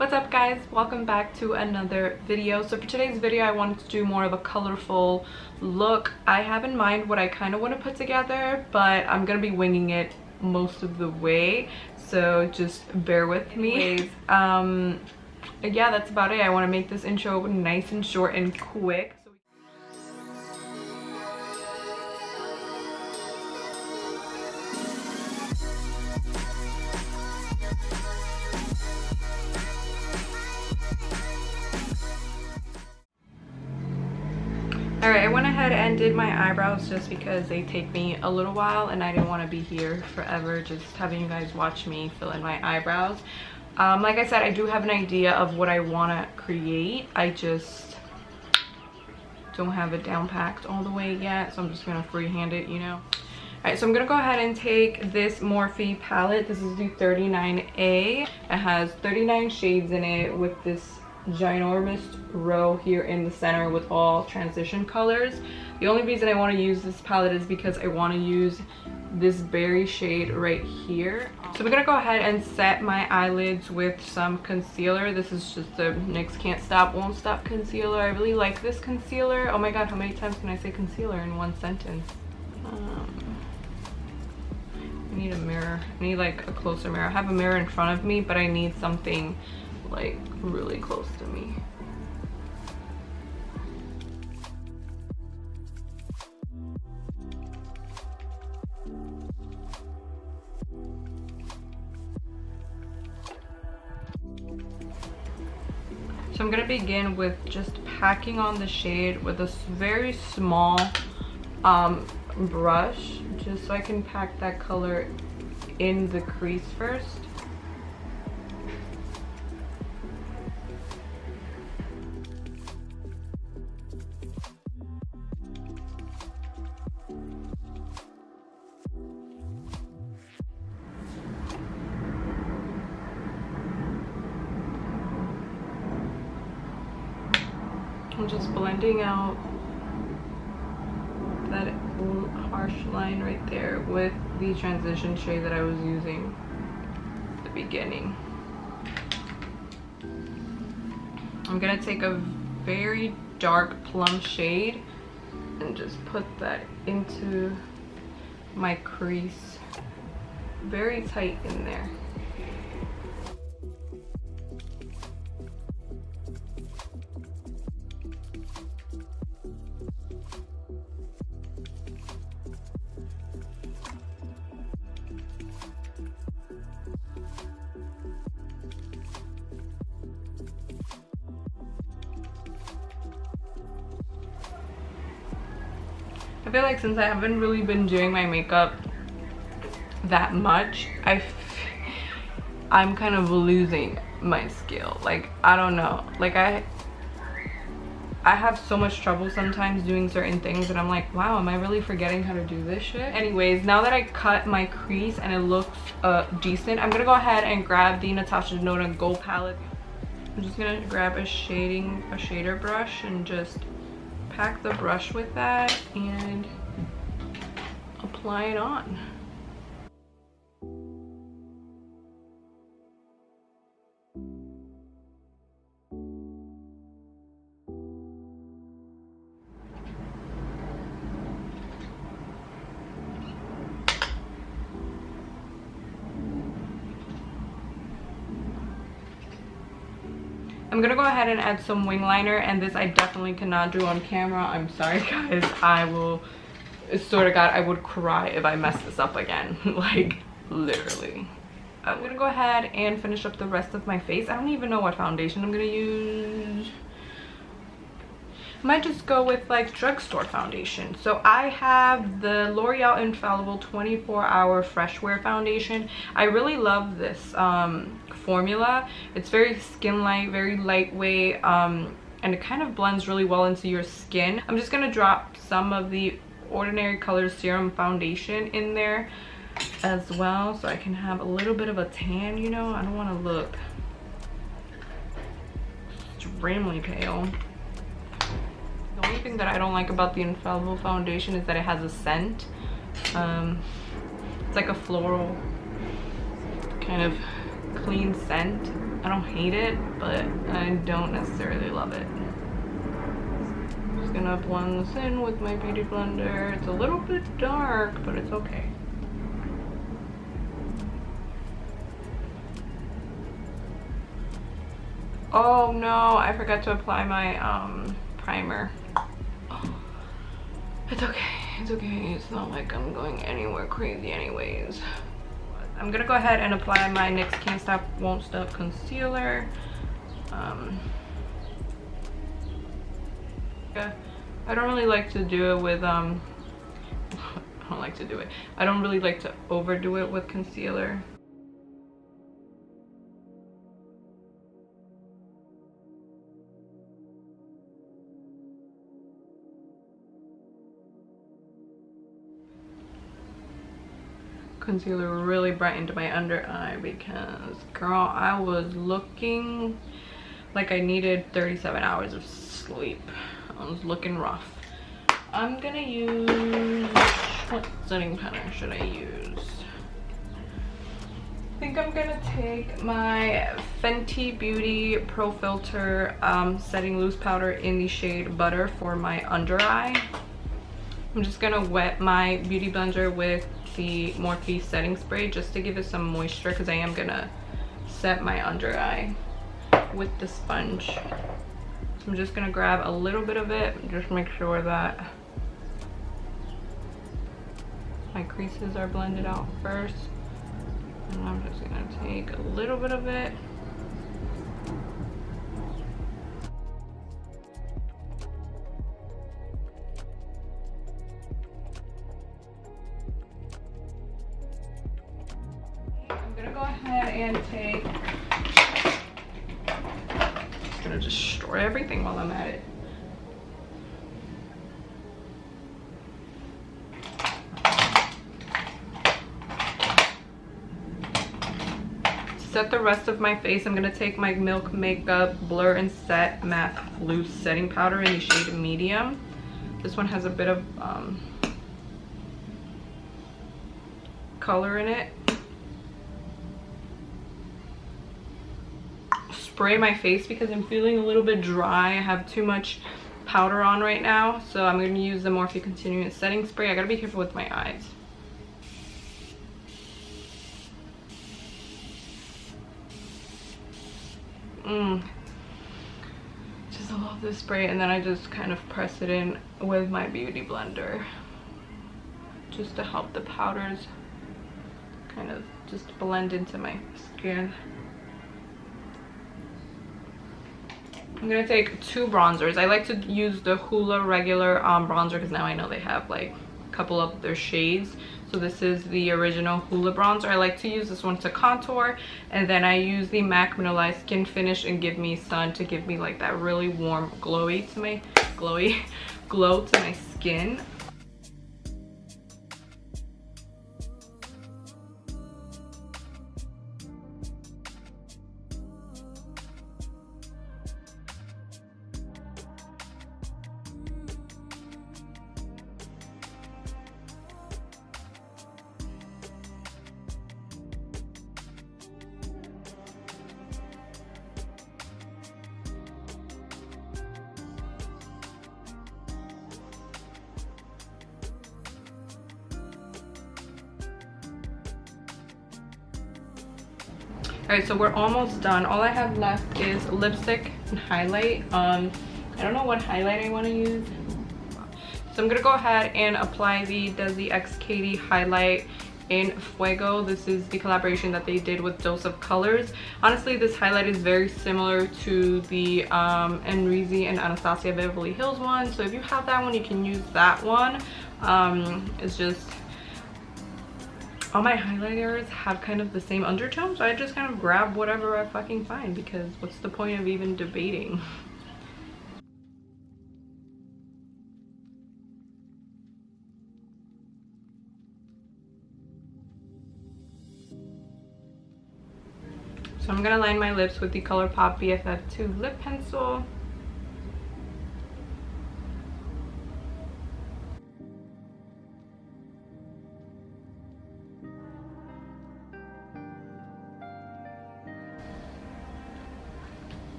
What's up guys, welcome back to another video. So for today's video I wanted to do more of a colorful look. I have in mind what I kind of want to put together, but I'm gonna be winging it most of the way, so just bear with me. Yeah, that's about it. I want to make this intro nice and short and quick. Alright, I went ahead and did my eyebrows just because they take me a little while and I didn't want to be here forever just having you guys watch me fill in my eyebrows. Like I said, I do have an idea of what I want to create. I just don't have it down packed all the way yet, so I'm just going to freehand it, you know. Alright, so I'm going to go ahead and take this Morphe palette. This is the 39A. It has 39 shades in it with this ginormous row here in the center with all transition colors. The only reason I want to use this palette is because I want to use this berry shade right here. So we're gonna go ahead and set my eyelids with some concealer. This is just the NYX Can't Stop Won't Stop concealer. I really like this concealer. Oh my god, how many times can I say concealer in one sentence? I need a mirror. I need like a closer mirror. I have a mirror in front of me, but I need something like really close to me. So I'm gonna begin with just packing on the shade with a very small brush, just so I can pack that color in the crease first. I'm just blending out that harsh line right there with the transition shade that I was using at the beginning. I'm gonna take a very dark plum shade and just put that into my crease very tight in there. I feel like since I haven't really been doing my makeup that much, I'm kind of losing my skill. Like, I don't know. Like, I have so much trouble sometimes doing certain things and I'm like, wow, am I really forgetting how to do this shit? Anyways, now that I cut my crease and it looks decent, I'm gonna go ahead and grab the Natasha Denona Gold palette. I'm just gonna grab a shader brush and just pack the brush with that and apply it on. I'm gonna go ahead and add some wing liner, and this I definitely cannot do on camera. I'm sorry guys. I swear to god, I would cry if I mess this up again. Like, literally. I'm gonna go ahead and finish up the rest of my face. I don't even know what foundation I'm gonna use. I might just go with like drugstore foundation. So I have the L'Oreal Infallible 24-Hour Fresh Wear Foundation. I really love this formula. It's very skin light, very lightweight, and it kind of blends really well into your skin. I'm just gonna drop some of the Ordinary Colors Serum Foundation in there as well, so I can have a little bit of a tan, you know. I don't want to look extremely pale. The only thing that I don't like about the Infallible foundation is that it has a scent. It's like a floral kind of clean scent. I don't hate it, but I don't necessarily love it. Just gonna blend this in with my beauty blender. It's a little bit dark, but it's okay. Oh no, I forgot to apply my primer. It's okay, it's okay. It's not like I'm going anywhere crazy anyways. I'm gonna go ahead and apply my NYX Can't Stop Won't Stop concealer. Yeah, I don't really like to do it with I don't like to do it. I don't really like to overdo it with concealer. Concealer really brightened my under eye because, girl, I was looking like I needed 37 hours of sleep. I was looking rough. I'm gonna use, what setting pattern should I use? I think I'm gonna take my Fenty Beauty Pro Filter setting loose powder in the shade Butter for my under eye. I'm just gonna wet my beauty blender with the Morphe setting spray just to give it some moisture, because I am gonna set my under eye with the sponge. So I'm just gonna grab a little bit of it, just make sure that my creases are blended out first. And I'm just gonna take a little bit of it. I'm gonna go ahead and take, I'm gonna destroy everything while I'm at it. Set the rest of my face, I'm gonna take my Milk Makeup Blur and Set Matte Loose Setting Powder in the shade Medium. This one has a bit of color in it. Spray my face because I'm feeling a little bit dry. I have too much powder on right now, so I'm going to use the Morphe Continuous Setting Spray. I gotta be careful with my eyes. Just love this spray, and then I just kind of press it in with my beauty blender just to help the powders kind of just blend into my skin. I'm gonna take two bronzers. I like to use the Hoola regular bronzer because now I know they have like a couple of their shades. So this is the original Hoola bronzer. I like to use this one to contour, and then I use the MAC Mineralized Skin Finish and Give Me Sun to give me like that really warm glow to my skin. Alright, so we're almost done. All I have left is lipstick and highlight. I don't know what highlight I want to use. So I'm going to go ahead and apply the Desi X Katy highlight in Fuego. This is the collaboration that they did with Dose of Colors. Honestly, this highlight is very similar to the Enrizi and Anastasia Beverly Hills one. So if you have that one, you can use that one. It's just, all my highlighters have kind of the same undertone, so I just kind of grab whatever I fucking find, because what's the point of even debating? So I'm gonna line my lips with the ColourPop BFF2 lip pencil.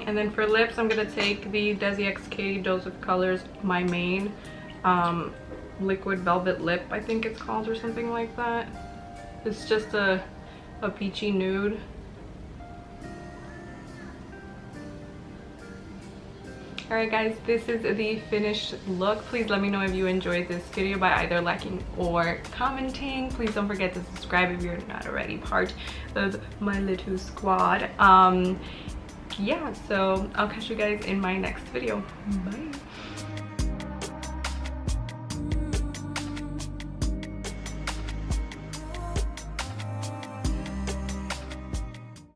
me. And then for lips, I'm gonna take the Desi XK Dose of Colors, my main liquid velvet lip, I think it's called, or something like that. It's just a peachy nude. Alright guys, this is the finished look. Please let me know if you enjoyed this video by either liking or commenting. Please don't forget to subscribe if you're not already part of my little squad. Yeah, so I'll catch you guys in my next video. Bye.